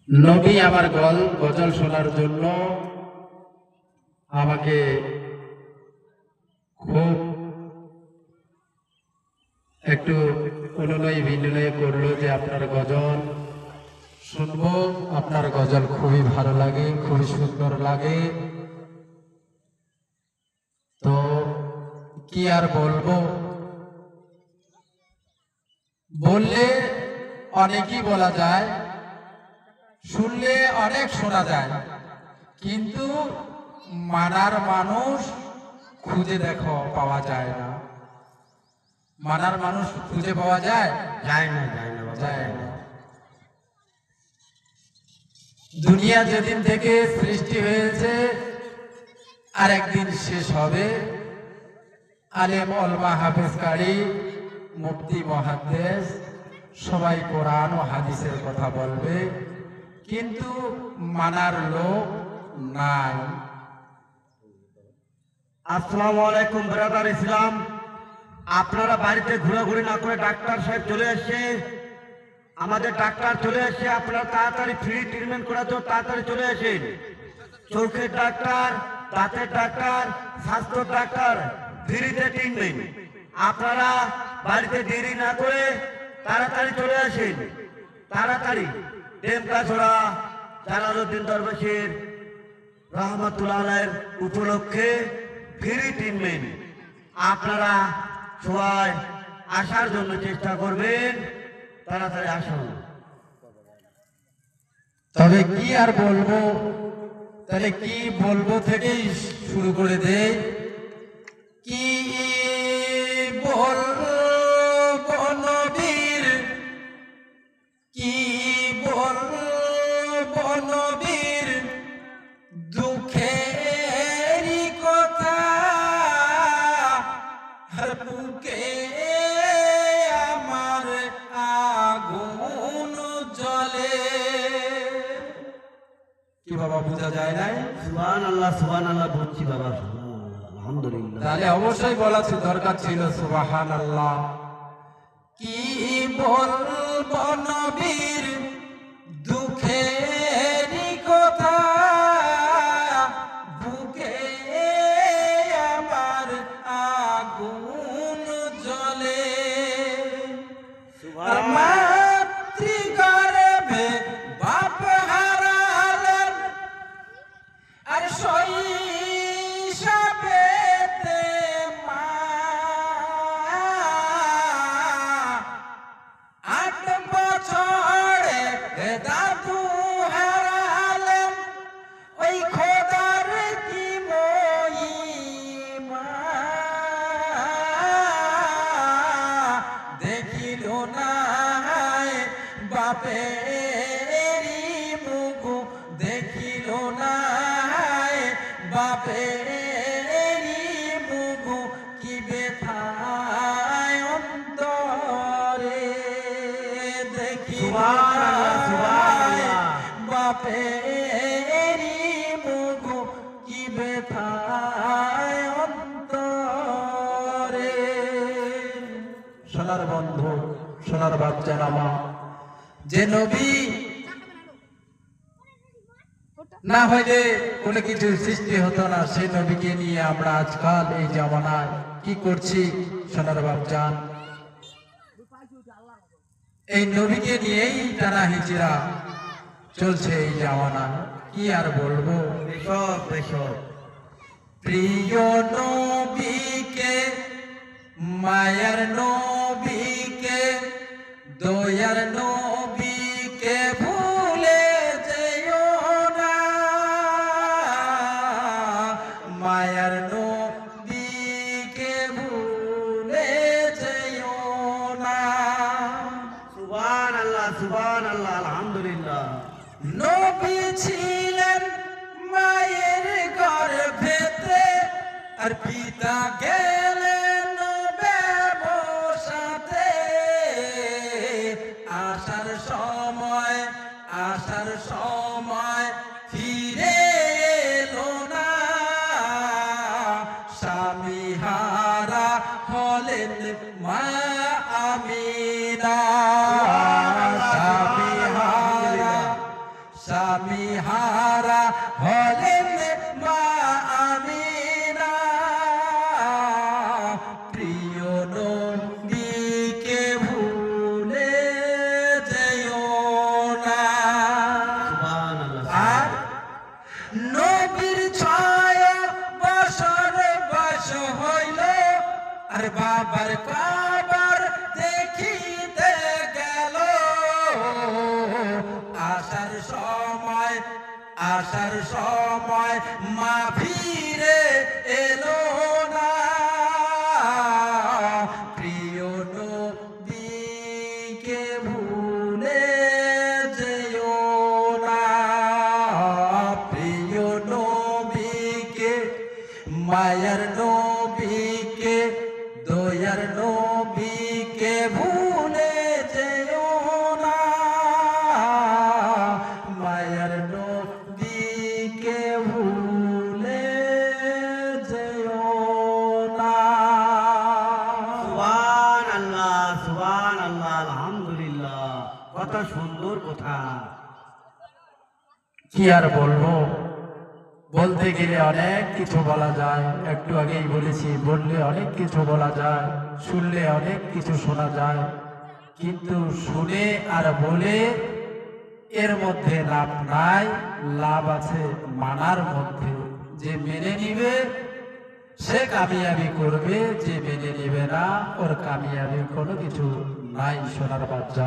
নবী আমার গজল শোনার জন্য আমাকে খুব একটু অনুনয় বিনয় করলো যে আপনার গজল শুনবো, আপনার গজল খুবই ভালো লাগে, খুবই সুন্দর লাগে। তো কি আর বলবো, বললে অনেকই বলা যায়, শুনলে অনেক শোনা যায়, কিন্তু মানার মানুষ খুঁজে দেখো পাওয়া যায় না। মানার মানুষ খুঁজে পাওয়া যায় যায় না যায় না। দুনিয়া যেদিন থেকে সৃষ্টি হয়েছে আর একদিন শেষ হবে। আলেম ওলামা হাফেজ কারি মুফতি মুহাদ্দিস সবাই কোরআন ও হাদিসের কথা বলবে, কিন্তু মানার লোক নাই। আসসালামু আলাইকুম ব্রাদার ইসলাম। আপনারা বাড়িতে ঘোরাঘুরি না করে ডাক্তার সাহেব চলে এসছে, আমাদের ডাক্তার চলে এসছে। আপনারা তাড়াতাড়ি ফ্রি ট্রিটমেন্ট করার জন্য তাড়াতাড়ি চলে আসেন। চোখের ডাক্তার, দাঁতের ডাক্তার, স্বাস্থ্য ডাক্তার ফ্রিতে ট্রিটমেন্ট। আপনারা বাড়িতে দেরি না করে তাড়াতাড়ি চলে আসেন, তাড়াতাড়ি। টেমকাছড়া জালালউদ্দিন দরবেশের রহমতুল্লাহ আলাইহির উপলক্ষে ফ্রি ট্রিটমেন্ট। আপনারা সবাই আসার জন্য চেষ্টা করবেন, তাড়াতাড়ি আসুন। তবে কি আর বলবো, তাহলে কি বলবো থেকেই শুরু করে দেই। কি বলবো নবীর, কি বলবো নবীর দুঃখের কথা, আর বুকে আমার আগুন জ্বলে। কি বাবা বোঝা যায় নাই? সুবহানাল্লাহ বলছি বাবা, আলহামদুলিল্লাহ। তাহলে অবশ্যই বলা দরকার ছিল সুবহানাল্লাহ। কি বলবো নবীর দুঃখের কথা, বুকে আমার আগুন জ্বলে। আর মাতৃগর্ভে বাপ হারালেন, আর শৈশবেতে মা, 8 বছরে দাদু হারালেন। ওই খোদার কি মহিমা, দেখিল না বাপেরি মুখ, দেখিল না বাপেরি মুখ, কি ব্যথায় অন্তরে, দেখিল বাপেরি মুখ, কি ব্যথায় অন্তরে। সোনার বন্ধু, সোনার বাচ্চা নামা, যে নবী না হইলে কোনো কিছু সৃষ্টি হতো না, সেই নবীকে নিয়ে আমরা আজকাল এই জামানায় কি করছি সোনার বাপজান? এই নবীকে নিয়েই টানা হিজরা চলছে এই জামানায়। কি আর বলবো, প্রিয় নবীকে, মায়ার নবীকে, দয়ার নবীকে ভুলে যেও না, মায়ার নবীকে ভুলে যেও না। সুবহানাল্লাহ আলহামদুলিল্লাহ। নবী ছিলেন মায়ের গর্ভেতে, আর পিতা গেলেন ব্যবসাতে। আসার সময় ফিরে এলো না, স্বামী হারা হলেন মা আমিনা। স্বামী হারা আসার সময় মা ফিরে এলো না, প্রিয় নবীকে ভুলে যেও না, প্রিয় নবীকে, মায়ার নবীকে, দয়ার নবীকে ভুলে যেও না, মায়ার নবীকে ভুলে যেও না। সুবহানাল্লাহ, আলহামদুলিল্লাহ, কত সুন্দর কথা। কি আর বলবো, বলতে গেলে অনেক কিছু বলা যায়। একটু আগেই বলেছি, বললে অনেক কিছু বলা যায়, শুনলে অনেক কিছু শোনা যায়, কিন্তু শুনে আর বলে এর মধ্যে লাভ নাই। লাভ আছে মানার মধ্যে। যে মেনে নিবে সে কামিয়াবি করবে, যে মেনে নিবে না ওর কামিয়াবি কোনো কিছু নাই। সোনার বাচ্চা,